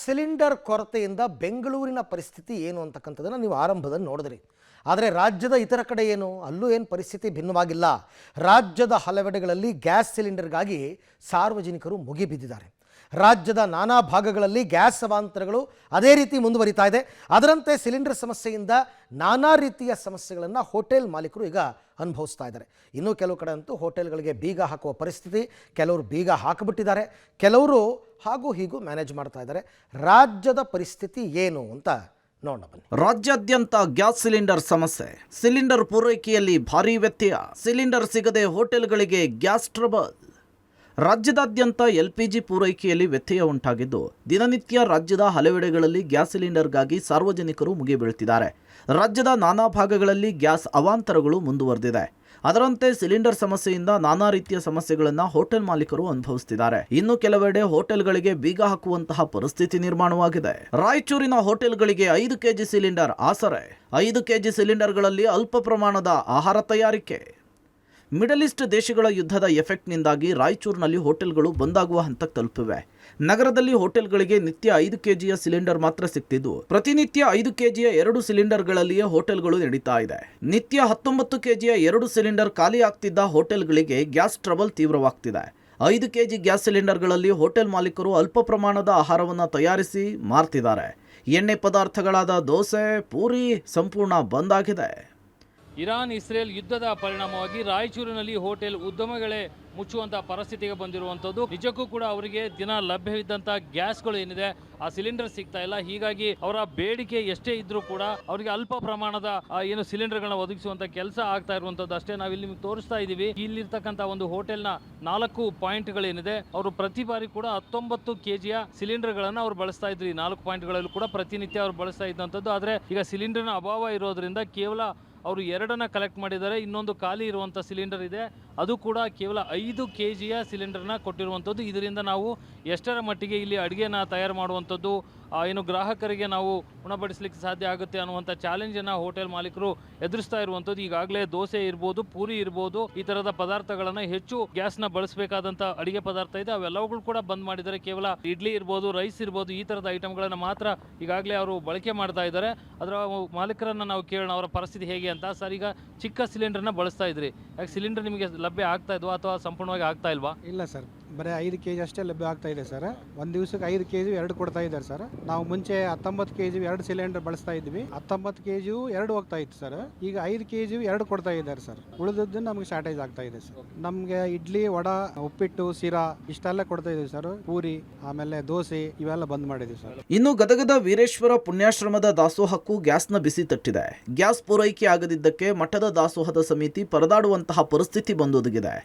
Cylinder ಕೊರತೆಯಿಂದ ಬೆಂಗಳೂರಿನ ಪರಿಸ್ಥಿತಿ ಏನು ಅಂತಕ್ಕಂಥದ್ದನ್ನು ನೀವು ಆರಂಭದಲ್ಲಿ ನೋಡಿದ್ರಿ. ಆದರೆ ರಾಜ್ಯದ ಇತರ ಕಡೆ ಏನು, ಅಲ್ಲೂ ಏನು ಪರಿಸ್ಥಿತಿ ಭಿನ್ನವಾಗಿಲ್ಲ. ರಾಜ್ಯದ ಹಲವೆಡೆಗಳಲ್ಲಿ ಗ್ಯಾಸ್ ಸಿಲಿಂಡರ್ಗಾಗಿ ಸಾರ್ವಜನಿಕರು ಮುಗಿಬಿದ್ದಿದ್ದಾರೆ. ರಾಜ್ಯದ ನಾನಾ ಭಾಗಗಳಲ್ಲಿ ಗ್ಯಾಸ್ ಅವಾಂತರಗಳು ಅದೇ ರೀತಿ ಮುಂದುವರಿತಾ ಇದೆ. ಅದರಂತೆ ಸಿಲಿಂಡರ್ ಸಮಸ್ಯೆಯಿಂದ ನಾನಾ ರೀತಿಯ ಸಮಸ್ಯೆಗಳನ್ನು ಹೋಟೆಲ್ ಮಾಲೀಕರು ಈಗ ಅನುಭವಿಸ್ತಾ ಇದ್ದಾರೆ. ಇನ್ನೂ ಕೆಲವು ಕಡೆ ಅಂತೂ ಹೋಟೆಲ್ಗಳಿಗೆ ಬೀಗ ಹಾಕುವ ಪರಿಸ್ಥಿತಿ, ಕೆಲವರು ಬೀಗ ಹಾಕಿಬಿಟ್ಟಿದ್ದಾರೆ, ಕೆಲವರು ಹಾಗೂ ಹೀಗೂ ಮ್ಯಾನೇಜ್ ಮಾಡ್ತಾ ಇದ್ದಾರೆ. ರಾಜ್ಯದ ಪರಿಸ್ಥಿತಿ ಏನು ಅಂತ ನೋಡೋಣ ಬನ್ನಿ. ರಾಜ್ಯಾದ್ಯಂತ ಗ್ಯಾಸ್ ಸಿಲಿಂಡರ್ ಸಮಸ್ಯೆ, ಸಿಲಿಂಡರ್ ಪೂರೈಕೆಯಲ್ಲಿ ಭಾರೀ ವ್ಯತ್ಯಯ, ಸಿಲಿಂಡರ್ ಸಿಗದೆ ಹೋಟೆಲ್ಗಳಿಗೆ ಗ್ಯಾಸ್ ಟ್ರಬಲ್. ರಾಜ್ಯದಾದ್ಯಂತ ಎಲ್ಪಿಜಿ ಪೂರೈಕೆಯಲ್ಲಿ ವ್ಯತ್ಯಯ ಉಂಟಾಗಿದ್ದು, ದಿನನಿತ್ಯ ರಾಜ್ಯದ ಹಲವೆಡೆಗಳಲ್ಲಿ ಗ್ಯಾಸ್ ಸಿಲಿಂಡರ್ಗಾಗಿ ಸಾರ್ವಜನಿಕರು ಮುಗಿಬೀಳ್ತಿದ್ದಾರೆ. ರಾಜ್ಯದ ನಾನಾ ಭಾಗಗಳಲ್ಲಿ ಗ್ಯಾಸ್ ಅವಾಂತರಗಳು ಮುಂದುವರೆದಿದೆ. ಅದರಂತೆ ಸಿಲಿಂಡರ್ ಸಮಸ್ಯೆಯಿಂದ ನಾನಾ ರೀತಿಯ ಸಮಸ್ಯೆಗಳನ್ನು ಹೋಟೆಲ್ ಮಾಲೀಕರು ಅನುಭವಿಸುತ್ತಿದ್ದಾರೆ. ಇನ್ನು ಕೆಲವೆಡೆ ಹೋಟೆಲ್ಗಳಿಗೆ ಬೀಗ ಹಾಕುವಂತಹ ಪರಿಸ್ಥಿತಿ ನಿರ್ಮಾಣವಾಗಿದೆ. ರಾಯಚೂರಿನ ಹೋಟೆಲ್ಗಳಿಗೆ 5 ಕೆಜಿ ಸಿಲಿಂಡರ್ ಆಸರೆ. 5 ಕೆಜಿ ಸಿಲಿಂಡರ್ಗಳಲ್ಲಿ ಅಲ್ಪ ಪ್ರಮಾಣದ ಆಹಾರ ತಯಾರಿಕೆ. ಮಿಡಲ್ ಈಸ್ಟ್ ದೇಶಗಳ ಯುದ್ಧದ ಎಫೆಕ್ಟ್ನಿಂದಾಗಿ ರಾಯಚೂರಿನಲ್ಲಿ ಹೋಟೆಲ್ಗಳು ಬಂದಾಗುವ ಹಂತಕ್ಕೆ ತಲುಪಿವೆ. ನಗರದಲ್ಲಿ ಹೋಟೆಲ್ಗಳಿಗೆ ನಿತ್ಯ 5 ಕೆಜಿಯ ಸಿಲಿಂಡರ್ ಮಾತ್ರ ಸಿಗ್ತಿದ್ದು, ಪ್ರತಿನಿತ್ಯ 5 ಕೆಜಿಯ 2 ಸಿಲಿಂಡರ್ಗಳಲ್ಲಿಯೇ ಹೋಟೆಲ್ಗಳು ನಡೀತಾ ಇದೆ. ನಿತ್ಯ 19 ಕೆಜಿಯ 2 ಸಿಲಿಂಡರ್ ಖಾಲಿ ಆಗ್ತಿದ್ದ ಹೋಟೆಲ್ಗಳಿಗೆ ಗ್ಯಾಸ್ ಟ್ರಬಲ್ ತೀವ್ರವಾಗ್ತಿದೆ. 5 ಕೆಜಿ ಗ್ಯಾಸ್ ಸಿಲಿಂಡರ್ಗಳಲ್ಲಿ ಹೋಟೆಲ್ ಮಾಲೀಕರು ಅಲ್ಪ ಪ್ರಮಾಣದ ಆಹಾರವನ್ನು ತಯಾರಿಸಿ ಮಾರ್ತಿದ್ದಾರೆ. ಎಣ್ಣೆ ಪದಾರ್ಥಗಳಾದ ದೋಸೆ, ಪೂರಿ ಸಂಪೂರ್ಣ ಬಂದ್ ಆಗಿದೆ. ಇರಾನ್ ಇಸ್ರೇಲ್ ಯುದ್ಧದ ಪರಿಣಾಮವಾಗಿ ರಾಯಚೂರಿನಲ್ಲಿ ಹೋಟೆಲ್ ಉದ್ಯಮಗಳೇ ಮುಚ್ಚುವಂಥ ಪರಿಸ್ಥಿತಿಗೆ ಬಂದಿರುವಂಥದ್ದು. ನಿಜಕ್ಕೂ ಕೂಡ ಅವರಿಗೆ ದಿನ ಲಭ್ಯವಿದ್ದಂಥ ಗ್ಯಾಸ್ಗಳು ಏನಿದೆ ಆ ಸಿಲಿಂಡರ್ ಸಿಗ್ತಾ ಇಲ್ಲ. ಹೀಗಾಗಿ ಅವರ ಬೇಡಿಕೆ ಎಷ್ಟೇ ಇದ್ರೂ ಕೂಡ ಅವರಿಗೆ ಅಲ್ಪ ಪ್ರಮಾಣದ ಏನು ಸಿಲಿಂಡರ್ಗಳನ್ನ ಒದಗಿಸುವಂಥ ಕೆಲಸ ಆಗ್ತಾ ಇರುವಂಥದ್ದು ಅಷ್ಟೇ. ನಾವಿಲ್ಲಿ ನಿಮಗೆ ತೋರಿಸ್ತಾ ಇದ್ದೀವಿ. ಇಲ್ಲಿರ್ತಕ್ಕಂಥ ಒಂದು ಹೋಟೆಲ್ನ 4 ಪಾಯಿಂಟ್ಗಳೇನಿದೆ, ಅವರು ಪ್ರತಿ ಬಾರಿ ಕೂಡ 19 ಕೆಜಿಯ ಸಿಲಿಂಡರ್ಗಳನ್ನು ಅವರು ಬಳಸ್ತಾ ಇದ್ರು. 4 ಪಾಯಿಂಟ್ಗಳಲ್ಲೂ ಕೂಡ ಪ್ರತಿನಿತ್ಯ ಅವರು ಬಳಸ್ತಾ ಇದ್ದಂಥದ್ದು. ಆದರೆ ಈಗ ಸಿಲಿಂಡರ್ನ ಅಭಾವ ಇರೋದ್ರಿಂದ ಕೇವಲ ಅವರು 2 ಕಲೆಕ್ಟ್ ಮಾಡಿದ್ದಾರೆ. ಇನ್ನೊಂದು ಖಾಲಿ ಇರುವಂಥ ಸಿಲಿಂಡರ್ ಇದೆ, ಅದು ಕೂಡ ಕೇವಲ 5 ಕೆಜಿಯ ಸಿಲಿಂಡರ್ನ ಕೊಟ್ಟಿರುವಂಥದ್ದು. ಇದರಿಂದ ನಾವು ಎಷ್ಟರ ಮಟ್ಟಿಗೆ ಇಲ್ಲಿ ಅಡುಗೆನ ತಯಾರು ಮಾಡುವಂಥದ್ದು, ಏನು ಗ್ರಾಹಕರಿಗೆ ನಾವು ಉಣಬಡಿಸಲಿಕ್ಕೆ ಸಾಧ್ಯ ಆಗುತ್ತೆ ಅನ್ನುವಂಥ ಚಾಲೆಂಜನ್ನು ಹೋಟೆಲ್ ಮಾಲೀಕರು ಎದುರಿಸ್ತಾ ಇರುವಂಥದ್ದು. ಈಗಾಗಲೇ ದೋಸೆ ಇರ್ಬೋದು, ಪೂರಿ ಇರ್ಬೋದು, ಈ ಥರದ ಪದಾರ್ಥಗಳನ್ನು ಹೆಚ್ಚು ಗ್ಯಾಸ್ನ ಬಳಸಬೇಕಾದಂಥ ಅಡುಗೆ ಪದಾರ್ಥ ಇದೆ, ಅವೆಲ್ಲವುಗಳು ಕೂಡ ಬಂದ್ ಮಾಡಿದ್ದಾರೆ. ಕೇವಲ ಇಡ್ಲಿ ಇರ್ಬೋದು, ರೈಸ್ ಇರ್ಬೋದು, ಈ ಥರದ ಐಟಮ್ಗಳನ್ನು ಮಾತ್ರ ಈಗಾಗಲೇ ಅವರು ಬಳಕೆ ಮಾಡ್ತಾ ಇದ್ದಾರೆ. ಅದರ ಮಾಲೀಕರನ್ನು ನಾವು ಕೇಳೋಣ ಅವರ ಪರಿಸ್ಥಿತಿ ಹೇಗೆ ಅಂತ. ಸರ್, ಈಗ ಚಿಕ್ಕ ಸಿಲಿಂಡರ್ನ ಬಳಸ್ತಾ ಇದ್ರಿ, ಯಾಕೆ ಸಿಲಿಂಡರ್ ನಿಮಗೆ ಲಭ್ಯ ಆಗ್ತಾ ಇದ್ವಾ ಅಥವಾ ಸಂಪೂರ್ಣವಾಗಿ ಆಗ್ತಾ ಇಲ್ವಾ? ಇಲ್ಲ ಸರ್, ಬರೀ 5 ಕೆಜಿ ಅಷ್ಟೇ ಲಭ್ಯ ಆಗ್ತಾ ಇದೆ ಸರ್. ಒಂದು ದಿವಸಕ್ಕೆ 5 ಕೆಜಿ 2 ಕೊಡ್ತಾ ಇದ್ದಾರೆ ಸರ್. ನಾವು ಮುಂಚೆ 19 ಕೆಜಿ 2 ಸಿಲಿಂಡರ್ ಬಳಸ್ತಾ ಇದ್ವಿ. 19 ಕೆಜಿ 2 ಹೋಗ್ತಾ ಇತ್ತು ಸರ್. ಈಗ 5 ಕೆಜಿ 2 ಕೊಡ್ತಾ ಇದ್ದಾರೆ ಸರ್. ಉಳಿದದ್ದು ನಮಗೆ ಶಾರ್ಟೇಜ್ ಆಗ್ತಾ ಇದೆ ಸರ್. ನಮಗೆ ಇಡ್ಲಿ, ವಡ, ಉಪ್ಪಿಟ್ಟು, ಸಿರಾ ಇಷ್ಟೆಲ್ಲ ಕೊಡ್ತಾ ಇದ್ದೀವಿ ಸರ್. ಪೂರಿ, ಆಮೇಲೆ ದೋಸೆ ಇವೆಲ್ಲ ಬಂದ್ ಮಾಡಿದ್ವಿ ಸರ್. ಇನ್ನು ಗದಗದ ವೀರೇಶ್ವರ ಪುಣ್ಯಾಶ್ರಮದ ದಾಸೋಹಕ್ಕೂ ಗ್ಯಾಸ್ನ ಬಿಸಿ ತಟ್ಟಿದೆ. ಗ್ಯಾಸ್ ಪೂರೈಕೆ ಆಗದಿದ್ದಕ್ಕೆ ಮಠದ ದಾಸೋಹದ ಸಮಿತಿ ಪರದಾಡುವಂತಹ ಪರಿಸ್ಥಿತಿ ಬಂದೊದಗಿದೆ.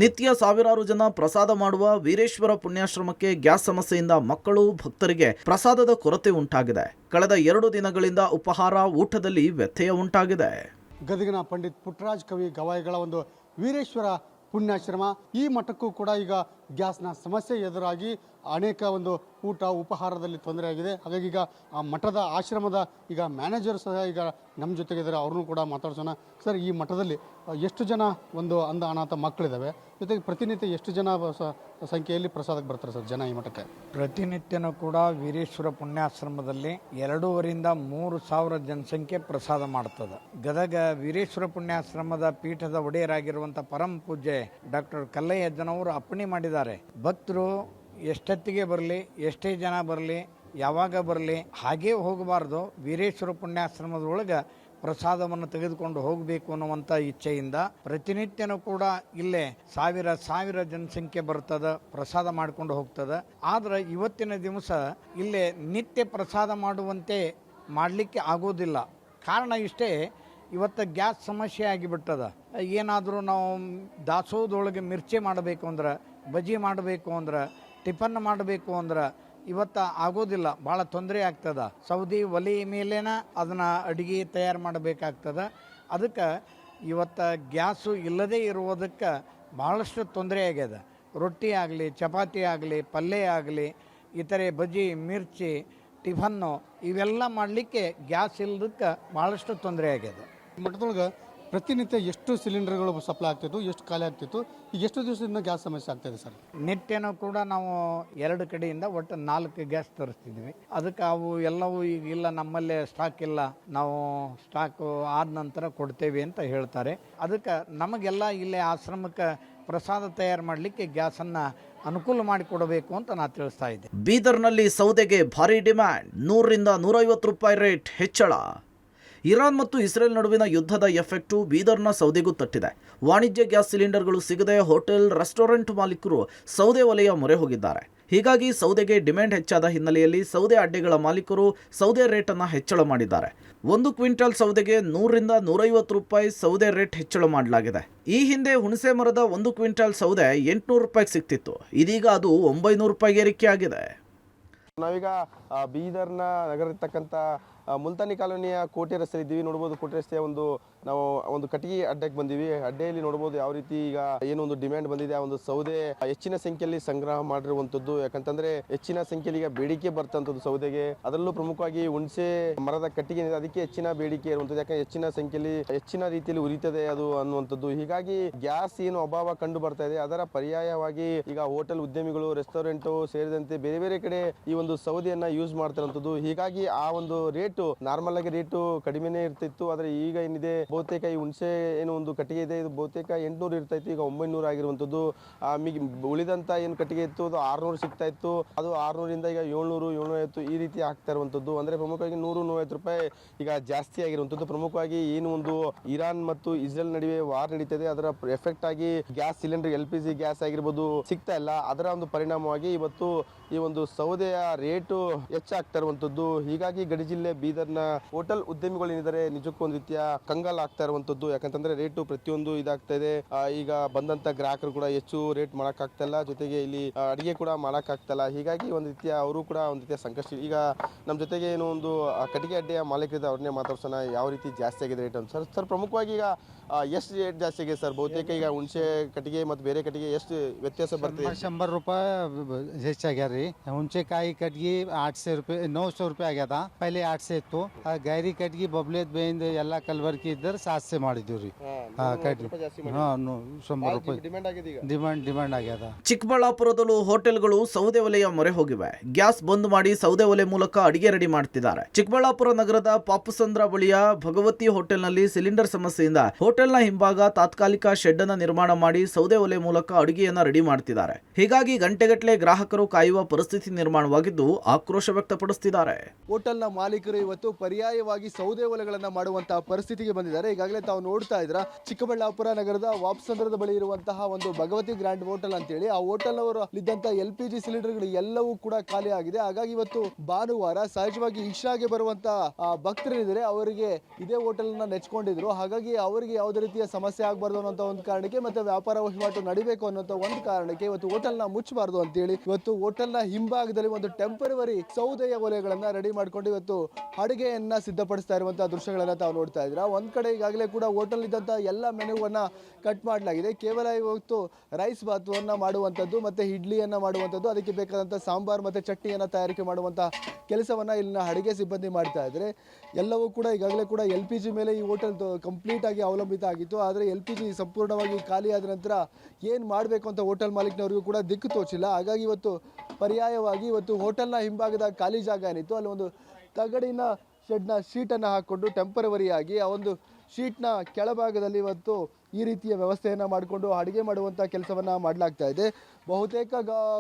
ನಿತ್ಯ ಸಾವಿರಾರು ಜನ ಪ್ರಸಾದ ಮಾಡುವ ವೀರೇಶ್ವರ ಪುಣ್ಯಾಶ್ರಮಕ್ಕೆ ಗ್ಯಾಸ್ ಸಮಸ್ಯೆಯಿಂದ ಮಕ್ಕಳು, ಭಕ್ತರಿಗೆ ಪ್ರಸಾದದ ಕೊರತೆ ಉಂಟಾಗಿದೆ. ಕಳೆದ 2 ದಿನಗಳಿಂದ ಉಪಹಾರ, ಊಟದಲ್ಲಿ ವ್ಯತ್ಯಯ ಉಂಟಾಗಿದೆ. ಗದಗಿನ ಪಂಡಿತ್ ಪುಟ್ಟರಾಜ್ ಕವಿ ಗವಾಯಿಗಳ ಒಂದು ವೀರೇಶ್ವರ ಪುಣ್ಯಾಶ್ರಮ, ಈ ಮಠಕ್ಕೂ ಕೂಡ ಈಗ ಗ್ಯಾಸ್ನ ಸಮಸ್ಯೆ ಎದುರಾಗಿ ಅನೇಕ ಒಂದು ಊಟ ಉಪಹಾರದಲ್ಲಿ ತೊಂದರೆ ಆಗಿದೆ. ಹಾಗಾಗಿ ಈಗ ಆ ಮಠದ ಆಶ್ರಮದ ಈಗ ಮ್ಯಾನೇಜರ್ ಸಹ ಈಗ ನಮ್ಮ ಜೊತೆಗಿದ್ದಾರೆ, ಅವ್ರನ್ನೂ ಕೂಡ ಮಾತಾಡ್ಸೋಣ. ಸರ್, ಈ ಮಠದಲ್ಲಿ ಎಷ್ಟು ಜನ ಒಂದು ಅನಾಥ ಮಕ್ಕಳಿದ್ದಾವೆ, ಜೊತೆಗೆ ಪ್ರತಿನಿತ್ಯ ಎಷ್ಟು ಜನ ಸಂಖ್ಯೆಯಲ್ಲಿ ಪ್ರಸಾದಕ್ಕೆ ಬರ್ತಾರೆ ಸರ್ ಜನ ಈ ಮಠಕ್ಕೆ? ಪ್ರತಿನಿತ್ಯನೂ ಕೂಡ ವೀರೇಶ್ವರ ಪುಣ್ಯಾಶ್ರಮದಲ್ಲಿ 2,500ರಿಂದ 3,000 ಜನಸಂಖ್ಯೆ ಪ್ರಸಾದ ಮಾಡ್ತದೆ. ಗದಗ ವೀರೇಶ್ವರ ಪುಣ್ಯಾಶ್ರಮದ ಪೀಠದ ಒಡೆಯರಾಗಿರುವಂಥ ಪರಮ ಪೂಜ್ಯ ಡಾಕ್ಟರ್ ಕಲ್ಲಯ್ಯಜ್ಜನವರು ಅಪ್ಪಣೆ ಮಾಡಿದ್ದಾರೆ, ಭಕ್ತರು ಎಷ್ಟೊತ್ತಿಗೆ ಬರಲಿ, ಎಷ್ಟೇ ಜನ ಬರಲಿ, ಯಾವಾಗ ಬರಲಿ, ಹಾಗೇ ಹೋಗಬಾರ್ದು, ವೀರೇಶ್ವರ ಪುಣ್ಯಾಶ್ರಮದೊಳಗೆ ಪ್ರಸಾದವನ್ನು ತೆಗೆದುಕೊಂಡು ಹೋಗಬೇಕು ಅನ್ನುವಂಥ ಇಚ್ಛೆಯಿಂದ ಪ್ರತಿನಿತ್ಯನೂ ಕೂಡ ಇಲ್ಲೇ ಸಾವಿರ ಜನಸಂಖ್ಯೆ ಬರ್ತದೆ, ಪ್ರಸಾದ ಮಾಡಿಕೊಂಡು ಹೋಗ್ತದೆ. ಆದರೆ ಇವತ್ತಿನ ದಿವಸ ಇಲ್ಲೇ ನಿತ್ಯ ಪ್ರಸಾದ ಮಾಡುವಂತೆ ಮಾಡಲಿಕ್ಕೆ ಆಗೋದಿಲ್ಲ. ಕಾರಣ ಇಷ್ಟೇ, ಇವತ್ತು ಗ್ಯಾಸ್ ಸಮಸ್ಯೆ ಆಗಿಬಿಟ್ಟದ. ಏನಾದರೂ ನಾವು ದಾಸೋಹದೊಳಗೆ ಮಿರ್ಚಿ ಮಾಡಬೇಕು ಅಂದ್ರೆ, ಬಜ್ಜಿ ಮಾಡಬೇಕು ಅಂದ್ರೆ, ಟಿಫನ್ ಮಾಡಬೇಕು ಅಂದ್ರೆ ಇವತ್ತು ಆಗೋದಿಲ್ಲ, ಭಾಳ ತೊಂದರೆ ಆಗ್ತದೆ. ಸೌದಿ ಒಲೆ ಮೇಲೇನ ಅದನ್ನು ಅಡುಗೆ ತಯಾರು ಮಾಡಬೇಕಾಗ್ತದೆ. ಅದಕ್ಕೆ ಇವತ್ತು ಗ್ಯಾಸು ಇಲ್ಲದೇ ಇರುವುದಕ್ಕೆ ಭಾಳಷ್ಟು ತೊಂದರೆ ಆಗ್ಯದ. ರೊಟ್ಟಿ ಆಗಲಿ, ಚಪಾತಿ ಆಗಲಿ, ಪಲ್ಯ ಆಗಲಿ, ಇತರೆ ಬಜ್ಜಿ, ಮಿರ್ಚಿ, ಟಿಫನ್ನು ಇವೆಲ್ಲ ಮಾಡಲಿಕ್ಕೆ ಗ್ಯಾಸ್ ಇಲ್ಲದಕ್ಕೆ ಭಾಳಷ್ಟು ತೊಂದರೆ ಆಗ್ಯದ. ಮಠದೊಳಗೆ ಪ್ರತಿನಿತ್ಯ ಎಷ್ಟು ಸಿಲಿಂಡರ್ಗಳು ಸಪ್ಲೈ ಆಗ್ತಿತ್ತು, ಎಷ್ಟು ಖಾಲಿ ಆಗ್ತಿತ್ತು, ಈಗ ಎಷ್ಟು ದಿವಸದಿಂದ ಗ್ಯಾಸ್ ಸಮಸ್ಯೆ ಆಗ್ತಾಯಿದೆ ಸರ್? ನಿತ್ಯನೂ ಕೂಡ ನಾವು 2 ಕಡೆಯಿಂದ ಒಟ್ಟು 4 ಗ್ಯಾಸ್ ತರಿಸ್ತಿದ್ವಿ. ಅದಕ್ಕೆ ಅವು ಎಲ್ಲವೂ ಈಗ ಇಲ್ಲ, ನಮ್ಮಲ್ಲೇ ಸ್ಟಾಕ್ ಇಲ್ಲ, ನಾವು ಸ್ಟಾಕು ಆದ ನಂತರ ಕೊಡ್ತೇವೆ ಅಂತ ಹೇಳ್ತಾರೆ. ಅದಕ್ಕೆ ನಮಗೆಲ್ಲ ಇಲ್ಲೇ ಆಶ್ರಮಕ್ಕೆ ಪ್ರಸಾದ ತಯಾರು ಮಾಡಲಿಕ್ಕೆ ಗ್ಯಾಸನ್ನು ಅನುಕೂಲ ಮಾಡಿಕೊಡಬೇಕು ಅಂತ ನಾನು ತಿಳಿಸ್ತಾ ಇದ್ದೆ. ಬೀದರ್ನಲ್ಲಿ ಸೌದೆಗೆ ಭಾರಿ ಡಿಮ್ಯಾಂಡ್, 100ರಿಂದ 150 ರೂಪಾಯಿ ರೇಟ್ ಹೆಚ್ಚಳ. ಇರಾನ್ ಮತ್ತು ಇಸ್ರೇಲ್ ನಡುವಿನ ಯುದ್ಧದ ಎಫೆಕ್ಟು ಬೀದರ್ನ ಸೌದೆಗೂ ತಟ್ಟಿದೆ. ವಾಣಿಜ್ಯ ಗ್ಯಾಸ್ ಸಿಲಿಂಡರ್ಗಳು ಸಿಗದೆ ಹೋಟೆಲ್, ರೆಸ್ಟೋರೆಂಟ್ ಮಾಲೀಕರು ಸೌದೆ ವಲಯ ಮೊರೆ ಹೋಗಿದ್ದಾರೆ. ಹೀಗಾಗಿ ಸೌದೆಗೆ ಡಿಮ್ಯಾಂಡ್ ಹೆಚ್ಚಾದ ಹಿನ್ನೆಲೆಯಲ್ಲಿ ಸೌದೆ ಅಡ್ಡೆಗಳ ಮಾಲೀಕರು ಸೌದೆ ರೇಟನ್ನು ಹೆಚ್ಚಳ ಮಾಡಿದ್ದಾರೆ. 1 ಕ್ವಿಂಟಲ್ ಸೌದೆಗೆ 100ರಿಂದ 150 ರೂಪಾಯಿ ಸೌದೆ ರೇಟ್ ಹೆಚ್ಚಳ ಮಾಡಲಾಗಿದೆ. ಈ ಹಿಂದೆ ಹುಣಸೆ ಮರದ 1 ಕ್ವಿಂಟಲ್ ಸೌದೆ 800 ರೂಪಾಯಿಗೆ ಸಿಗ್ತಿತ್ತು. ಇದೀಗ ಅದು 900 ರೂಪಾಯಿಗೆ ಏರಿಕೆ ಆಗಿದೆ. ನಾವೀಗ ಬೀದರ್ನ ನಗರದಲ್ಲಿರ್ತಕ್ಕಂಥ ಮುಲ್ತಾನಿ ಕಾಲೋನಿಯ ಕೋಟೆ ರಸ್ತೆ ಇದ್ದೀವಿ. ನೋಡ್ಬೋದು ಕೋಟೆ ರಸ್ತೆಯ ನಾವು ಒಂದು ಕಟ್ಟಿಗೆ ಅಡ್ಡಕ್ಕೆ ಬಂದೀವಿ. ಅಡ್ಡೆಯಲ್ಲಿ ನೋಡ್ಬೋದು ಯಾವ ರೀತಿ ಈಗ ಏನು ಒಂದು ಡಿಮ್ಯಾಂಡ್ ಬಂದಿದೆ. ಆ ಒಂದು ಸೌದೆ ಹೆಚ್ಚಿನ ಸಂಖ್ಯೆಯಲ್ಲಿ ಸಂಗ್ರಹ ಮಾಡಿರುವಂಥದ್ದು. ಯಾಕಂತಂದ್ರೆ ಹೆಚ್ಚಿನ ಸಂಖ್ಯೆಯಲ್ಲಿ ಈಗ ಬೇಡಿಕೆ ಬರ್ತಂಥದ್ದು ಸೌದೆಗೆ. ಅದರಲ್ಲೂ ಪ್ರಮುಖವಾಗಿ ಹುಣಸೆ ಮರದ ಕಟ್ಟಿಗೆ ಇದೆ, ಅದಕ್ಕೆ ಹೆಚ್ಚಿನ ಬೇಡಿಕೆ ಇರುವಂಥದ್ದು. ಯಾಕಂದ್ರೆ ಹೆಚ್ಚಿನ ಸಂಖ್ಯೆಯಲ್ಲಿ ಹೆಚ್ಚಿನ ರೀತಿಯಲ್ಲಿ ಉರಿತದೆ ಅದು ಅನ್ನುವಂಥದ್ದು. ಹೀಗಾಗಿ ಗ್ಯಾಸ್ ಏನು ಅಭಾವ ಕಂಡು ಬರ್ತಾ ಇದೆ, ಅದರ ಪರ್ಯಾಯವಾಗಿ ಈಗ ಹೋಟೆಲ್ ಉದ್ಯಮಿಗಳು, ರೆಸ್ಟೋರೆಂಟು ಸೇರಿದಂತೆ ಬೇರೆ ಬೇರೆ ಕಡೆ ಈ ಒಂದು ಸೌದೆಯನ್ನ ಯೂಸ್ ಮಾಡ್ತಾರಂಥದ್ದು. ಹೀಗಾಗಿ ಆ ಒಂದು ರೇಟು ನಾರ್ಮಲ್ ಆಗಿ ರೇಟು ಕಡಿಮೆನೇ ಇರ್ತಿತ್ತು. ಆದ್ರೆ ಈಗ ಏನಿದೆ ಬಹುತೇಕ ಈ ಹುಣಸೆ ಏನು ಒಂದು ಕಟ್ಟಿಗೆ ಇದೆ, ಇದು ಬಹುತೇಕ 800 ಇರ್ತಾ ಇತ್ತು, ಈಗ 900 ಆಗಿರುವಂಥದ್ದು. ಉಳಿದಂತ ಏನು ಕಟ್ಟಿಗೆ ಇತ್ತು ಅದು 600 ಸಿಗ್ತಾ ಇತ್ತು, ಅದು 600ರಿಂದ ಈಗ 700, 750 ಈ ರೀತಿ ಆಗ್ತಾ ಇರುವಂಥದ್ದು. ಅಂದ್ರೆ ಪ್ರಮುಖವಾಗಿ 100-150 ರೂಪಾಯಿ ಈಗ ಜಾಸ್ತಿ ಆಗಿರುವಂಥದ್ದು. ಪ್ರಮುಖವಾಗಿ ಏನು ಒಂದು ಇರಾನ್ ಮತ್ತು ಇಸ್ರೇಲ್ ನಡುವೆ ವಾರ್ ನಡೀತದೆ, ಅದರ ಎಫೆಕ್ಟ್ ಆಗಿ ಗ್ಯಾಸ್ ಸಿಲಿಂಡರ್, LPG ಗ್ಯಾಸ್ ಆಗಿರ್ಬೋದು ಸಿಗ್ತಾ ಇಲ್ಲ. ಅದರ ಒಂದು ಪರಿಣಾಮವಾಗಿ ಇವತ್ತು ಈ ಒಂದು ಸೌದೆಯ ರೇಟು ಹೆಚ್ಚಾಗ್ತಾ ಇರುವಂಥದ್ದು. ಹೀಗಾಗಿ ಗಡಿ ಜಿಲ್ಲೆ ಬೀದರ್ನ ಹೋಟೆಲ್ ಉದ್ಯಮಿಗಳು ಏನಿದ್ದಾರೆ ನಿಜಕ್ಕೂ ಒಂದು ರೀತಿಯ ಕಂಗಾಲ್ ಆಗ್ತಾ ಇರುವಂಥದ್ದು. ಯಾಕಂತಂದ್ರೆ ರೇಟು ಪ್ರತಿಯೊಂದು ಇದಾಗ್ತಾ ಇದೆ. ಈಗ ಬಂದಂತ ಗ್ರಾಹಕರು ಕೂಡ ಹೆಚ್ಚು ರೇಟ್ ಮಾಡಕ್ ಆಗ್ತಾ ಇಲ್ಲ, ಜೊತೆಗೆ ಇಲ್ಲಿ ಅಡಿಗೆ ಕೂಡ ಮಾಡಕ್ ಆಗ್ತಾ ಇಲ್ಲ. ಹೀಗಾಗಿ ಒಂದು ರೀತಿಯ ಅವರು ಕೂಡ ಒಂದು ರೀತಿಯ ಸಂಕಷ್ಟ. ಈಗ ನಮ್ಮ ಜೊತೆಗೆ ಏನು ಒಂದು ಕಟ್ಟಿಗೆ ಅಡ್ಡೆಯ ಮಾಲೀಕರಿದೆ, ಅವ್ರನ್ನೇ ಮಾತಾಡ್ಸೋಣ ಯಾವ ರೀತಿ ಜಾಸ್ತಿ ಆಗಿದೆ ರೇಟ್ ಅಂತ. ಸರ್ ಪ್ರಮುಖವಾಗಿ ಈಗ ಎಷ್ಟು ರೇಟ್ ಜಾಸ್ತಿ ಆಗಿದೆ ಸರ್? ಬಹುತೇಕ ಈಗ ಹುಣಸೆ ಕಟ್ಟಿಗೆ ಮತ್ತು ಬೇರೆ ಕಟ್ಟಿಗೆ ಎಷ್ಟು ವ್ಯತ್ಯಾಸ ಬರ್ತದೆ? 100 ರೂಪಾಯಿ ಹೆಚ್ಚಾಗ್ಯಾರ ರೀ. ಹುಣಸೆಕಾಯಿ ಕಟ್ಗಿ 800 ರೂಪಾಯಿ, 900 ರೂಪಾಯಿ ಆಗ್ಯದ. ಪಹಲೆ 800 ಇತ್ತು. ಗೈರಿ ಕಟ್ಗಿ ಬಬ್ಲೇದ್ ಬೇಯಿಂದ ಎಲ್ಲ ಕಲ್ವರ್ಕಿ ಇದ್ದರೆ 700 ಮಾಡಿದ್ವಿ ರೀ. ಕಟ್ಗಿ 100 ರೂಪಾಯಿ ಡಿಮ್ಯಾಂಡ್ ಆಗ್ಯದ. ಚಿಕ್ಕಬಳ್ಳಾಪುರದಲ್ಲೂ ಹೋಟೆಲ್ಗಳು ಸೌದೆ ಒಲೆಯ ಮೊರೆ ಹೋಗಿವೆ. ಗ್ಯಾಸ್ ಬಂದ್ ಮಾಡಿ ಸೌದೆ ಒಲೆ ಮೂಲಕ ಅಡಿಗೆ ರೆಡಿ ಮಾಡ್ತಿದ್ದಾರೆ. ಚಿಕ್ಕಬಳ್ಳಾಪುರ ನಗರದ ಪಾಪುಸಂದ್ರ ಬಳಿಯ ಭಗವತಿ ಹೋಟೆಲ್ನಲ್ಲಿ ಸಿಲಿಂಡರ್ ಸಮಸ್ಯೆಯಿಂದ ಹೋಟೆಲ್ನ ಹಿಂಭಾಗ ತಾತ್ಕಾಲಿಕ ಶೆಡ್ ಅನ್ನು ನಿರ್ಮಾಣ ಮಾಡಿ ಸೌದೆ ಒಲೆ ಮೂಲಕ ಅಡುಗೆಯನ್ನ ರೆಡಿ ಮಾಡ್ತಿದ್ದಾರೆ. ಹೀಗಾಗಿ ಗಂಟೆಗಟ್ಟಲೆ ಗ್ರಾಹಕರು ಕಾಯುವ ಪರಿಸ್ಥಿತಿ ನಿರ್ಮಾಣವಾಗಿದ್ದು ಆಕ್ರೋಶ ವ್ಯಕ್ತಪಡಿಸುತ್ತಿದ್ದಾರೆ. ಹೋಟೆಲ್ನ ಮಾಲೀಕರು ಇವತ್ತು ಪರ್ಯಾಯವಾಗಿ ಸೌದೆ ಒಲೆಗಳನ್ನ ಮಾಡುವಂತಹ ಪರಿಸ್ಥಿತಿಗೆ ಬಂದಿದ್ದಾರೆ. ಈಗಾಗಲೇ ತಾವು ನೋಡ್ತಾ ಇದ್ರ ಚಿಕ್ಕಬಳ್ಳಾಪುರ ನಗರದ ವಾಪಸಂದ್ರದ ಬಳಿ ಇರುವಂತಹ ಒಂದು ಭಗವತಿ ಗ್ರ್ಯಾಂಡ್ ಹೋಟೆಲ್ ಅಂತೇಳಿ, ಆ ಹೋಟೆಲ್ನವರಲ್ಲಿದ್ದಂತ LPG ಸಿಲಿಂಡರ್ಗಳು ಎಲ್ಲವೂ ಕೂಡ ಖಾಲಿ ಆಗಿದೆ. ಹಾಗಾಗಿ ಇವತ್ತು ಭಾನುವಾರ ಸಹಜವಾಗಿ ಇಶಾಗೆ ಬರುವಂತಹ ಭಕ್ತರಿದ್ದಾರೆ, ಅವರಿಗೆ ಇದೇ ಹೋಟೆಲ್ ನ ನೆಚ್ಕೊಂಡಿದ್ರು. ಹಾಗಾಗಿ ಅವರಿಗೆ ಯಾವುದೇ ರೀತಿಯ ಸಮಸ್ಯೆ ಆಗಬಾರ್ದು ಅನ್ನೋ ಒಂದು ಕಾರಣಕ್ಕೆ, ಮತ್ತೆ ವ್ಯಾಪಾರ ವಹಿವಾಟು ನಡಿಬೇಕು ಅನ್ನೋ ಒಂದು ಕಾರಣಕ್ಕೆ ಇವತ್ತು ಹೋಟೆಲ್ ನ ಮುಚ್ಚಬಾರ್ದು ಅಂತೇಳಿ ಇವತ್ತು ಹೋಟೆಲ್ ನ ಹಿಂಭಾಗದಲ್ಲಿ ಒಂದು ಟೆಂಪರರಿ ಸೌದೆಯ ಒಲೆಗಳನ್ನ ರೆಡಿ ಮಾಡ್ಕೊಂಡು ಇವತ್ತು ಅಡುಗೆಯನ್ನ ಸಿದ್ಧಪಡಿಸ್ತಾ ಇರುವಂತಹ ದೃಶ್ಯಗಳನ್ನ ತಾವು ನೋಡ್ತಾ ಇದ್ರ. ಒಂದ್ ಕಡೆ ಈಗಾಗಲೇ ಕೂಡ ಹೋಟೆಲ್ ಇದ್ದಂತ ಎಲ್ಲ ಮೆನುವನ್ನ ಕಟ್ ಮಾಡಲಾಗಿದೆ. ಕೇವಲ ಇವತ್ತು ರೈಸ್ ಬಾತುವನ್ನ ಮಾಡುವಂಥದ್ದು ಮತ್ತೆ ಇಡ್ಲಿಯನ್ನ ಮಾಡುವಂಥದ್ದು, ಅದಕ್ಕೆ ಬೇಕಾದಂತ ಸಾಂಬಾರ್ ಮತ್ತೆ ಚಟ್ನಿಯನ್ನ ತಯಾರಿಕೆ ಮಾಡುವಂತಹ ಕೆಲಸವನ್ನ ಇಲ್ಲಿನ ಅಡುಗೆ ಸಿಬ್ಬಂದಿ ಮಾಡ್ತಾ ಇದ್ರೆ. ಎಲ್ಲವೂ ಕೂಡ ಈಗಾಗಲೇ ಕೂಡ LPG ಮೇಲೆ ಈ ಹೋಟೆಲ್ ಕಂಪ್ಲೀಟ್ ಆಗಿ ಅವಲಂಬಿತ ಆಗಿತ್ತು. ಆದರೆ LPG ಸಂಪೂರ್ಣವಾಗಿ ಖಾಲಿ ಆದ ನಂತರ ಏನು ಮಾಡಬೇಕು ಅಂತ ಹೋಟೆಲ್ ಮಾಲೀಕನವರಿಗೂ ಕೂಡ ದಿಕ್ಕು ತೋಚಿಲ್ಲ. ಹಾಗಾಗಿ ಇವತ್ತು ಪರ್ಯಾಯವಾಗಿ ಇವತ್ತು ಹೋಟೆಲ್ನ ಹಿಂಭಾಗದ ಖಾಲಿ ಜಾಗ ಏನಿತ್ತು ಅಲ್ಲಿ ಒಂದು ತಗಡಿನ ಶೆಡ್ನ ಶೀಟನ್ನು ಹಾಕ್ಕೊಂಡು ಟೆಂಪರವರಿಯಾಗಿ ಆ ಒಂದು ಶೀಟ್ನ ಕೆಳಭಾಗದಲ್ಲಿ ಇವತ್ತು ಈ ರೀತಿಯ ವ್ಯವಸ್ಥೆಯನ್ನು ಮಾಡಿಕೊಂಡು ಅಡುಗೆ ಮಾಡುವಂಥ ಕೆಲಸವನ್ನು ಮಾಡಲಾಗ್ತಾ ಇದೆ. ಬಹುತೇಕ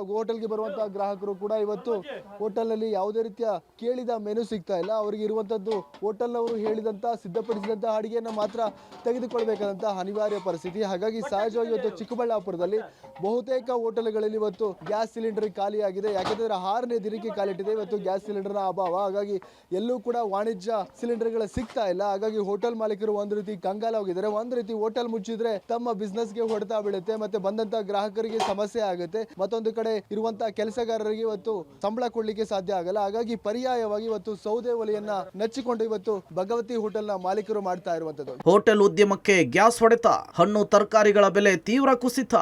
ಹೋಟೆಲ್ಗೆ ಬರುವಂಥ ಗ್ರಾಹಕರು ಕೂಡ ಇವತ್ತು ಹೋಟೆಲ್ನಲ್ಲಿ ಯಾವುದೇ ರೀತಿಯ ಕೇಳಿದ ಮೆನು ಸಿಗ್ತಾ ಇಲ್ಲ. ಅವರಿಗೆ ಇರುವಂಥದ್ದು ಹೋಟೆಲ್ನವರು ಹೇಳಿದಂಥ ಸಿದ್ಧಪಡಿಸಿದಂಥ ಅಡುಗೆಯನ್ನು ಮಾತ್ರ ತೆಗೆದುಕೊಳ್ಬೇಕಾದಂಥ ಅನಿವಾರ್ಯ ಪರಿಸ್ಥಿತಿ. ಹಾಗಾಗಿ ಸಹಜವಾಗಿ ಇವತ್ತು ಚಿಕ್ಕಬಳ್ಳಾಪುರದಲ್ಲಿ ಬಹುತೇಕ ಹೋಟೆಲ್ಗಳಲ್ಲಿ ಇವತ್ತು ಗ್ಯಾಸ್ ಸಿಲಿಂಡರ್ ಖಾಲಿಯಾಗಿದೆ. ಯಾಕೆಂದರೆ 6ನೇ ದಿನಕ್ಕೆ ಕಾಲಿಟ್ಟಿದೆ ಇವತ್ತು ಗ್ಯಾಸ್ ಸಿಲಿಂಡರ್ನ ಅಭಾವ. ಹಾಗಾಗಿ ಎಲ್ಲೂ ಕೂಡ ವಾಣಿಜ್ಯ ಸಿಲಿಂಡರ್ಗಳು ಸಿಗ್ತಾ ಇಲ್ಲ. ಹಾಗಾಗಿ ಹೋಟೆಲ್ ಮಾಲೀಕರು ಒಂದು ರೀತಿ ಕಂಗಾಲಾಗಿದ್ದಾರೆ. ಒಂದು ರೀತಿ ಹೋಟೆಲ್ ಮುಚ್ಚಿದ್ರೆ ತಮ್ಮ ಬಿಸ್ನೆಸ್ಗೆ ಹೊಡೆತ ಬೀಳುತ್ತೆ, ಮತ್ತೆ ಬಂದಂತ ಗ್ರಾಹಕರಿಗೆ ಸಮಸ್ಯೆ ಆಗುತ್ತೆ, ಮತ್ತೊಂದು ಕಡೆ ಇರುವಂತಹ ಕೆಲಸಗಾರರಿಗೆ ಇವತ್ತು ಸಂಬಳ ಕೊಡ್ಲಿಕ್ಕೆ ಸಾಧ್ಯ ಆಗಲ್ಲ. ಹಾಗಾಗಿ ಪರ್ಯಾಯವಾಗಿ ಇವತ್ತು ಸೌದೆ ಒಲೆಯನ್ನ ನೆಚ್ಚಿಕೊಂಡು ಇವತ್ತು ಭಗವತಿ ಹೋಟೆಲ್ನ ಮಾಲೀಕರು ಮಾಡ್ತಾ ಇರುವಂತದ್ದು. ಹೋಟೆಲ್ ಉದ್ಯಮಕ್ಕೆ ಗ್ಯಾಸ್ ಹೊಡೆತ, ಹಣ್ಣು ತರಕಾರಿಗಳ ಬೆಲೆ ತೀವ್ರ ಕುಸಿತ.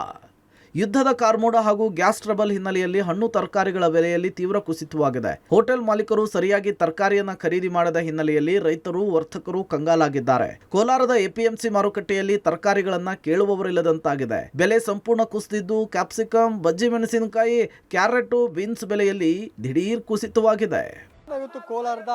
ಯುದ್ಧದ ಕಾರ್ಮೋಡ ಹಾಗೂ ಗ್ಯಾಸ್ ಟ್ರಬಲ್ ಹಿನ್ನೆಲೆಯಲ್ಲಿ ಹಣ್ಣು ತರಕಾರಿಗಳ ಬೆಲೆಯಲ್ಲಿ ತೀವ್ರ ಕುಸಿತವಾಗಿದೆ. ಹೋಟೆಲ್ ಮಾಲೀಕರು ಸರಿಯಾಗಿ ತರಕಾರಿಯನ್ನ ಖರೀದಿ ಮಾಡದ ಹಿನ್ನೆಲೆಯಲ್ಲಿ ರೈತರು ವರ್ತಕರು ಕಂಗಾಲಾಗಿದ್ದಾರೆ. ಕೋಲಾರದ ಎಪಿಎಂಸಿ ಮಾರುಕಟ್ಟೆಯಲ್ಲಿ ತರಕಾರಿಗಳನ್ನ ಕೇಳುವವರಿಲ್ಲದಂತಾಗಿದೆ. ಬೆಲೆ ಸಂಪೂರ್ಣ ಕುಸಿದಿದ್ದು ಕ್ಯಾಪ್ಸಿಕಂ, ಬಜ್ಜಿ ಮೆಣಸಿನಕಾಯಿ, ಕ್ಯಾರೆಟ್, ಬೀನ್ಸ್ ಬೆಲೆಯಲ್ಲಿ ದಿಢೀರ್ ಕುಸಿತವಾಗಿದೆ. ಇವತ್ತು ಕೋಲಾರದ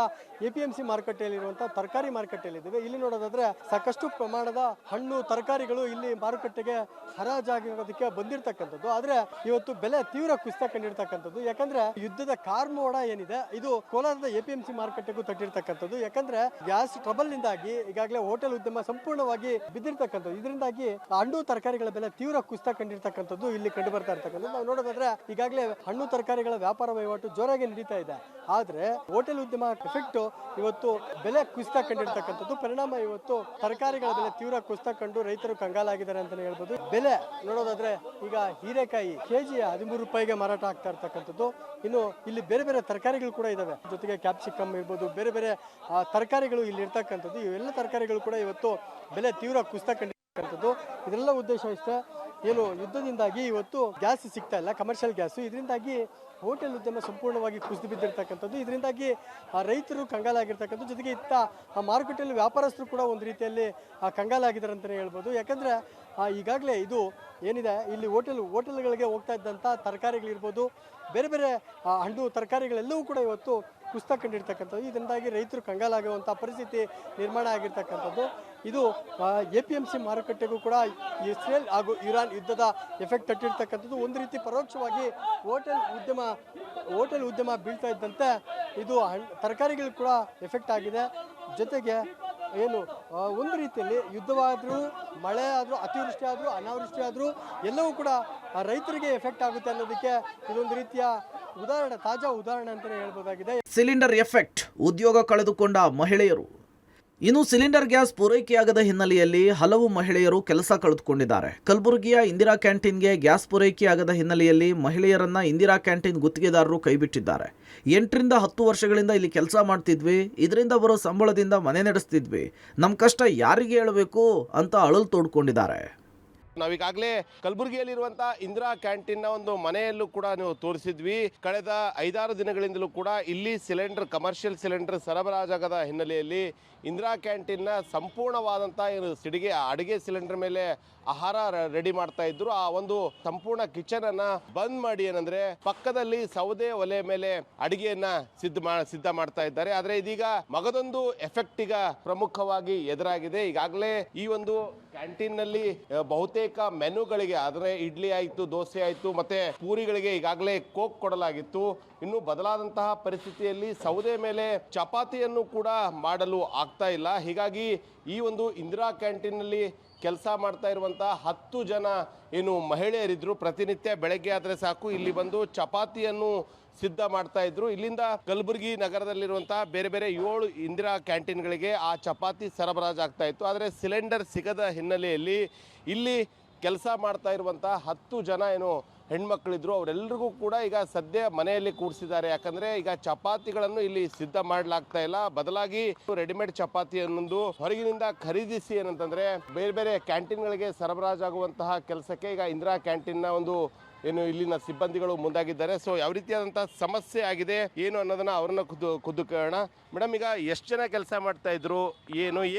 APMC ಮಾರುಕಟ್ಟೆಯಲ್ಲಿರುವಂತಹ ತರಕಾರಿ ಮಾರುಕಟ್ಟೆಯಲ್ಲಿದ್ದೇವೆ. ಇಲ್ಲಿ ನೋಡೋದಾದ್ರೆ ಸಾಕಷ್ಟು ಪ್ರಮಾಣದ ಹಣ್ಣು ತರಕಾರಿಗಳು ಇಲ್ಲಿ ಮಾರುಕಟ್ಟೆಗೆ ಹರಾಜಾಗೋದಕ್ಕೆ ಬಂದಿರತಕ್ಕಂಥದ್ದು. ಆದ್ರೆ ಇವತ್ತು ಬೆಲೆ ತೀವ್ರ ಕುಸಿತ ಕಂಡಿರ್ತಕ್ಕಂಥದ್ದು. ಯಾಕಂದ್ರೆ ಯುದ್ಧದ ಕಾರ್ಮೋಡ ಏನಿದೆ ಇದು ಕೋಲಾರದ APMC ಮಾರುಕಟ್ಟೆಗೂ ತಟ್ಟಿರ್ತಕ್ಕಂಥದ್ದು. ಯಾಕಂದ್ರೆ ಗ್ಯಾಸ್ ಟ್ರಬಲ್ ನಿಂದಾಗಿ ಈಗಾಗಲೇ ಹೋಟೆಲ್ ಉದ್ಯಮ ಸಂಪೂರ್ಣವಾಗಿ ಬಿದ್ದಿರ್ತಕ್ಕಂಥದ್ದು. ಇದರಿಂದಾಗಿ ಹಣ್ಣು ತರಕಾರಿಗಳ ಬೆಲೆ ತೀವ್ರ ಕುಸಿತ ಕಂಡಿರ್ತಕ್ಕಂಥದ್ದು ಇಲ್ಲಿ ಕಂಡು ಬರ್ತಾ ಇರ್ತಕ್ಕಂಥದ್ದು. ನಾವು ನೋಡೋದಾದ್ರೆ ಈಗಾಗಲೇ ಹಣ್ಣು ತರಕಾರಿಗಳ ವ್ಯಾಪಾರ ವಹಿವಾಟು ಜೋರಾಗಿ ನಡೀತಾ ಇದೆ. ಆದ್ರೆ ಹೋಟೆಲ್ ಉದ್ಯಮ ಎಫೆಕ್ಟ್ ಇವತ್ತು ಬೆಲೆ ಕುಸಿತ ಕಂಡಿರ್ತಕ್ಕಂಥದ್ದು. ಪರಿಣಾಮ ಇವತ್ತು ತರಕಾರಿಗಳ ಬೆಲೆ ತೀವ್ರ ಕುಸಿತ ಕಂಡು ರೈತರು ಕಂಗಾಲಾಗಿದ್ದಾರೆ ಅಂತಾನೆ ಹೇಳ್ಬೋದು. ಬೆಲೆ ನೋಡೋದಾದ್ರೆ ಈಗ ಹೀರೆಕಾಯಿ ಕೆಜಿ 13 ರೂಪಾಯಿಗೆ ಮಾರಾಟ ಆಗ್ತಾ ಇರ್ತಕ್ಕಂಥದ್ದು. ಇನ್ನು ಇಲ್ಲಿ ಬೇರೆ ಬೇರೆ ತರಕಾರಿಗಳು ಕೂಡ ಇದಾವೆ. ಜೊತೆಗೆ ಕ್ಯಾಪ್ಸಿಕಮ್ ಇರ್ಬೋದು, ಬೇರೆ ಬೇರೆ ತರಕಾರಿಗಳು ಇಲ್ಲಿ ಇರ್ತಕ್ಕಂಥದ್ದು. ಇವೆಲ್ಲ ತರಕಾರಿಗಳು ಕೂಡ ಇವತ್ತು ಬೆಲೆ ತೀವ್ರ ಕುಸಿತ ಕಂಡಿರ್ತಕ್ಕಂಥದ್ದು. ಇದೆಲ್ಲ ಉದ್ದೇಶ ಇಷ್ಟೇ, ಏನು ಯುದ್ಧದಿಂದಾಗಿ ಇವತ್ತು ಗ್ಯಾಸ್ ಸಿಗ್ತಾ ಇಲ್ಲ, ಕಮರ್ಷಿಯಲ್ ಗ್ಯಾಸ್. ಇದರಿಂದಾಗಿ ಹೋಟೆಲ್ ಉದ್ಯಮ ಸಂಪೂರ್ಣವಾಗಿ ಕುಸಿದು ಬಿದ್ದಿರ್ತಕ್ಕಂಥದ್ದು. ಇದರಿಂದಾಗಿ ರೈತರು ಕಂಗಾಲಾಗಿರ್ತಕ್ಕಂಥದ್ದು. ಜೊತೆಗೆ ಇತ್ತ ಮಾರುಕಟ್ಟೆಯಲ್ಲಿ ವ್ಯಾಪಾರಸ್ಥರು ಕೂಡ ಒಂದು ರೀತಿಯಲ್ಲಿ ಕಂಗಾಲಾಗಿದ್ದಾರೆ ಅಂತಲೇ ಹೇಳ್ಬೋದು. ಯಾಕಂದರೆ ಈಗಾಗಲೇ ಇದು ಏನಿದೆ ಇಲ್ಲಿ ಹೋಟೆಲ್ಗಳಿಗೆ ಹೋಗ್ತಾ ಇದ್ದಂಥ ತರಕಾರಿಗಳಿರ್ಬೋದು, ಬೇರೆ ಬೇರೆ ಹಣ್ಣು ತರಕಾರಿಗಳೆಲ್ಲವೂ ಕೂಡ ಇವತ್ತು ಕುಸಿತ ಕಂಡಿರ್ತಕ್ಕಂಥದ್ದು. ಇದರಿಂದಾಗಿ ರೈತರು ಕಂಗಾಲಾಗುವಂಥ ಪರಿಸ್ಥಿತಿ ನಿರ್ಮಾಣ ಆಗಿರ್ತಕ್ಕಂಥದ್ದು. ಇದು APMC ಮಾರುಕಟ್ಟೆಗೂ ಕೂಡ ಇಸ್ರೇಲ್ ಹಾಗೂ ಇರಾನ್ ಯುದ್ಧದ ಎಫೆಕ್ಟ್ ತಟ್ಟಿರ್ತಕ್ಕಂಥದ್ದು. ಒಂದು ರೀತಿ ಪರೋಕ್ಷವಾಗಿ ಹೋಟೆಲ್ ಉದ್ಯಮ ಬೀಳ್ತಾ ಇದ್ದಂತೆ ಇದು ತರಕಾರಿಗಳು ಕೂಡ ಎಫೆಕ್ಟ್ ಆಗಿದೆ. ಜೊತೆಗೆ ಏನು ಒಂದು ರೀತಿಯಲ್ಲಿ ಯುದ್ಧವಾದರೂ, ಮಳೆ ಆದರೂ, ಅತಿವೃಷ್ಟಿ ಆದರೂ, ಅನಾವೃಷ್ಟಿ ಆದರೂ ಎಲ್ಲವೂ ಕೂಡ ರೈತರಿಗೆ ಎಫೆಕ್ಟ್ ಆಗುತ್ತೆ ಅನ್ನೋದಕ್ಕೆ ಇದೊಂದು ರೀತಿಯ ಉದಾಹರಣೆ, ತಾಜಾ ಉದಾಹರಣೆ ಅಂತಲೇ ಹೇಳ್ಬೋದಾಗಿದೆ. ಸಿಲಿಂಡರ್ ಎಫೆಕ್ಟ್, ಉದ್ಯೋಗ ಕಳೆದುಕೊಂಡ ಮಹಿಳೆಯರು. ಇನ್ನು ಸಿಲಿಂಡರ್ ಗ್ಯಾಸ್ ಪೂರೈಕೆಯಾಗದ ಹಿನ್ನೆಲೆಯಲ್ಲಿ ಹಲವು ಮಹಿಳೆಯರು ಕೆಲಸ ಕಳೆದುಕೊಂಡಿದ್ದಾರೆ. ಕಲಬುರಗಿಯ ಇಂದಿರಾ ಕ್ಯಾಂಟೀನ್ಗೆ ಗ್ಯಾಸ್ ಪೂರೈಕೆಯಾಗದ ಹಿನ್ನೆಲೆಯಲ್ಲಿ ಮಹಿಳೆಯರನ್ನ ಇಂದಿರಾ ಕ್ಯಾಂಟೀನ್ ಗುತ್ತಿಗೆದಾರರು ಕೈಬಿಟ್ಟಿದ್ದಾರೆ. 8 ರಿಂದ 10 ವರ್ಷಗಳಿಂದ ಇಲ್ಲಿ ಕೆಲಸ ಮಾಡ್ತಿದ್ವಿ, ಇದರಿಂದ ಬರೋ ಸಂಬಳದಿಂದ ಮನೆ ನಡೆಸ್ತಿದ್ವಿ, ನಮ್ಮ ಕಷ್ಟ ಯಾರಿಗೆ ಹೇಳಬೇಕು ಅಂತ ಅಳಲು ತೋಡ್ಕೊಂಡಿದ್ದಾರೆ. ನಾವೀಗಾಗಲೇ ಕಲಬುರಗಿಯಲ್ಲಿರುವಂತಹ ಇಂದಿರಾ ಕ್ಯಾಂಟೀನ್ನ ಒಂದು ಮನೆಯಲ್ಲೂ ಕೂಡ ನೀವು ತೋರಿಸಿದ್ವಿ. ಕಳೆದ 5-6 ದಿನಗಳಿಂದಲೂ ಕೂಡ ಇಲ್ಲಿ ಕಮರ್ಷಿಯಲ್ ಸಿಲಿಂಡರ್ ಸರಬರಾಜಾಗದ ಹಿನ್ನೆಲೆಯಲ್ಲಿ ಇಂದಿರಾ ಕ್ಯಾಂಟೀನ್ನ ಸಂಪೂರ್ಣವಾದಂಥ ಸಿಡಿಗೆ ಅಡುಗೆ ಸಿಲಿಂಡರ್ ಮೇಲೆ ಆಹಾರ ರೆಡಿ ಮಾಡ್ತಾ ಇದ್ರು. ಆ ಒಂದು ಸಂಪೂರ್ಣ ಕಿಚನ್ ಅನ್ನ ಬಂದ್ ಮಾಡಿ ಏನಂದ್ರೆ ಪಕ್ಕದಲ್ಲಿ ಸೌದೆ ಒಲೆ ಮೇಲೆ ಅಡಿಗೆಯನ್ನ ಸಿದ್ಧ ಮಾಡ್ತಾ ಇದ್ದಾರೆ. ಆದ್ರೆ ಇದೀಗ ಮಗದೊಂದು ಎಫೆಕ್ಟ್ ಈಗ ಪ್ರಮುಖವಾಗಿ ಎದುರಾಗಿದೆ. ಈಗಾಗಲೇ ಈ ಒಂದು ಕ್ಯಾಂಟೀನ್ ನಲ್ಲಿ ಬಹುತೇಕ ಮೆನುಗಳಿಗೆ ಅಂದ್ರೆ ಇಡ್ಲಿ ಆಯ್ತು, ದೋಸೆ ಆಯ್ತು, ಮತ್ತೆ ಪೂರಿಗಳಿಗೆ ಈಗಾಗಲೇ ಕೋಕ್ ಕೊಡಲಾಗಿತ್ತು. ಇನ್ನು ಬದಲಾದಂತಹ ಪರಿಸ್ಥಿತಿಯಲ್ಲಿ ಸೌದೆ ಮೇಲೆ ಚಪಾತಿಯನ್ನು ಕೂಡ ಮಾಡಲು ಆಗ್ತಾ ಇಲ್ಲ. ಹೀಗಾಗಿ ಈ ಒಂದು ಇಂದಿರಾ ಕ್ಯಾಂಟೀನ್ ನಲ್ಲಿ ಕೆಲಸ ಮಾಡ್ತಾ ಇರುವಂತಹ 10 ಜನ ಏನು ಮಹಿಳೆಯರಿದ್ರು, ಪ್ರತಿನಿತ್ಯ ಬೆಳಗ್ಗೆ ಆದ್ರೆ ಸಾಕು ಇಲ್ಲಿ ಬಂದು ಚಪಾತಿಯನ್ನು ಸಿದ್ಧ ಮಾಡ್ತಾ ಇದ್ರು. ಇಲ್ಲಿಂದ ಕಲಬುರಗಿ ನಗರದಲ್ಲಿರುವಂತಹ ಬೇರೆ ಬೇರೆ 7 ಇಂದಿರಾ ಕ್ಯಾಂಟೀನ್ಗಳಿಗೆ ಆ ಚಪಾತಿ ಸರಬರಾಜಾಗ್ತಾ ಇತ್ತು. ಆದರೆ ಸಿಲಿಂಡರ್ ಸಿಗದ ಹಿನ್ನೆಲೆಯಲ್ಲಿ ಇಲ್ಲಿ ಕೆಲಸ ಮಾಡ್ತಾ ಇರುವಂತಹ 10 ಜನ ಏನು ಹೆಣ್ಮಕ್ಳಿದ್ರು ಅವರೆಲ್ಲರಿಗೂ ಕೂಡ ಈಗ ಸದ್ಯ ಮನೆಯಲ್ಲಿ ಕೂಡಿಸಿದ್ದಾರೆ. ಯಾಕಂದ್ರೆ ಈಗ ಚಪಾತಿಗಳನ್ನು ಇಲ್ಲಿ ಸಿದ್ಧ ಮಾಡಲಾಗ್ತಾ ಇಲ್ಲ, ಬದಲಾಗಿ ರೆಡಿಮೇಡ್ ಚಪಾತಿ ಅನ್ನೊಂದು ಹೊರಗಿನಿಂದ ಖರೀದಿಸಿ ಏನಂತಂದ್ರೆ ಬೇರೆ ಬೇರೆ ಕ್ಯಾಂಟೀನ್ಗಳಿಗೆ ಸರಬರಾಜಾಗುವಂತಹ ಕೆಲಸಕ್ಕೆ ಈಗ ಇಂದಿರಾ ಕ್ಯಾಂಟೀನ್ನ ಒಂದು ಏನು ಇಲ್ಲಿನ ಸಿಬ್ಬಂದಿಗಳು ಮುಂದಾಗಿದ್ದಾರೆ. ಸೊ ಯಾವ ರೀತಿಯಾದಂತಹ ಸಮಸ್ಯೆ ಆಗಿದೆ ಏನು ಅನ್ನೋದನ್ನ ಅವ್ರನ್ನ ಖುದ್ದು ಕೇಳೋಣ. ಮೇಡಮ್, ಈಗ ಎಷ್ಟು ಜನ ಕೆಲಸ ಮಾಡ್ತಾ ಇದ್ರು,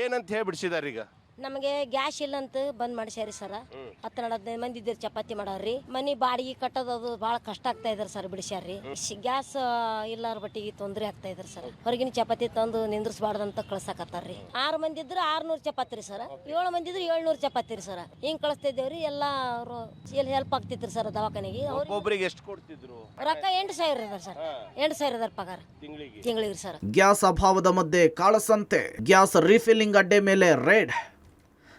ಏನಂತ ಹೇಳ್ಬಿಡಿಸಿದಾರೆ? ಈಗ ನಮಗೆ ಗ್ಯಾಸ್ ಇಲ್ಲ ಅಂತ ಬಂದ್ ಮಾಡಿಸ್ಯಾರಿ ಸರ್. 10-15 ಮಂದಿ ಇದ್ದೀರಿ ಚಪಾತಿ ಮಾಡೋರಿ. ಮನಿ ಬಾಡಿಗೆ ಕಟ್ಟೋದು ಭಾಳ ಕಷ್ಟ ಆಗ್ತಾ ಇದಾರೆ ಸರ್, ಬಿಡಿಸ್ಯಾರ್ರಿ. ಗ್ಯಾಸ್ ಇಲ್ಲಾರ ಬಟ್ಟಿಗೆ ತೊಂದರೆ ಆಗ್ತಾ ಇದಾರೆ ಸರ್. ಹೊರಗಿನ ಚಪಾತಿ ತಂದು ನಿಂದ್ರಿಸಬಾರ್ದಂತ ಕಳ್ಸಾಕತ್ತಾರ್ರಿ. 6 ಮಂದಿ ಇದ್ರೆ 600 ಚಪಾತಿ ರೀ ಸರ್, 7 ಮಂದಿ ಇದ್ರೆ 700 ಚಪಾತಿ ರೀ ಸರ್. ಹಿಂಗ್ ಕಳಿಸ್ತಾ ಇದ್ದೇವ್ರಿ. ಎಲ್ಲ ಅವರು ಎಲ್ಲಿ ಹೆಲ್ಪ್ ಆಗ್ತಿತ್ರಿ ಸರ್ ದವಾಖಾನೆಗೆ. ಒಬ್ಬರಿಗೆ ಎಷ್ಟು ಕೊಡ್ತಿದ್ರು ರೊಕ್ಕ 8,000 ಇದಾರೆ ಸರ್. 8,000 ಪಗಾರ ತಿಂಗಳಿಗೆ ಸರ್. ಗ್ಯಾಸ್ ಅಭಾವದ ಮಧ್ಯೆ ಕಾಳಸಂತೆ, ಗ್ಯಾಸ್ ರೀಫಿಲ್ಲಿಂಗ್ ಅಡ್ಡೆ ಮೇಲೆ ರೇಡ್.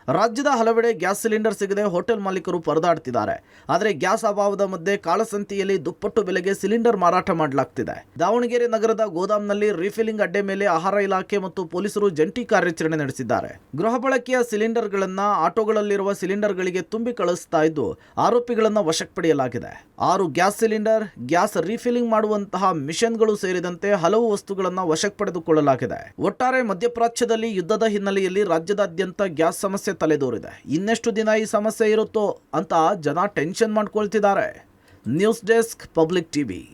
ರಾಜ್ಯದ ಹಲವೆಡೆ ಗ್ಯಾಸ್ ಸಿಲಿಂಡರ್ ಸಿಗದೆ ಹೋಟೆಲ್ ಮಾಲೀಕರು ಪರದಾಡ್ತಿದ್ದಾರೆ. ಆದರೆ ಗ್ಯಾಸ್ ಅಭಾವದ ಮಧ್ಯೆ ಕಾಳಸಂತೆಯಲ್ಲಿ ದುಪ್ಪಟ್ಟು ಬೆಲೆಗೆ ಸಿಲಿಂಡರ್ ಮಾರಾಟ ಮಾಡಲಾಗ್ತಿದೆ. ದಾವಣಗೆರೆ ನಗರದ ಗೋದಾಮ್ನಲ್ಲಿ ರೀಫಿಲ್ಲಿಂಗ್ ಅಡ್ಡೆ ಮೇಲೆ ಆಹಾರ ಇಲಾಖೆ ಮತ್ತು ಪೊಲೀಸರು ಜಂಟಿ ಕಾರ್ಯಾಚರಣೆ ನಡೆಸಿದ್ದಾರೆ. ಗೃಹ ಬಳಕೆಯ ಸಿಲಿಂಡರ್ಗಳನ್ನು ಆಟೋಗಳಲ್ಲಿರುವ ಸಿಲಿಂಡರ್ಗಳಿಗೆ ತುಂಬಿ ಕಳಿಸ್ತಾ ಇದ್ದು ಆರೋಪಿಗಳನ್ನು ವಶಕ್ಕೆ ಪಡೆಯಲಾಗಿದೆ. 6 ಗ್ಯಾಸ್ ಸಿಲಿಂಡರ್, ಗ್ಯಾಸ್ ರೀಫಿಲ್ಲಿಂಗ್ ಮಾಡುವಂತಹ ಮಿಷನ್ಗಳು ಸೇರಿದಂತೆ ಹಲವು ವಸ್ತುಗಳನ್ನು ವಶಕ್ಕೆ ಪಡೆದುಕೊಳ್ಳಲಾಗಿದೆ. ಒಟ್ಟಾರೆ ಮಧ್ಯಪ್ರಾಚ್ಯದಲ್ಲಿ ಯುದ್ಧದ ಹಿನ್ನೆಲೆಯಲ್ಲಿ ರಾಜ್ಯದಾದ್ಯಂತ ಗ್ಯಾಸ್ ಸಮಸ್ಯೆ ತಲೆದೋರಿದೆ. ಇನ್ನೆಷ್ಟು ದಿನ ಈ ಸಮಸ್ಯೆ ಇರುತ್ತೋ ಅಂತ ಜನ ಟೆನ್ಷನ್ ಮಾಡ್ಕೊಳ್ತಿದ್ದಾರೆ. News desk, public TV.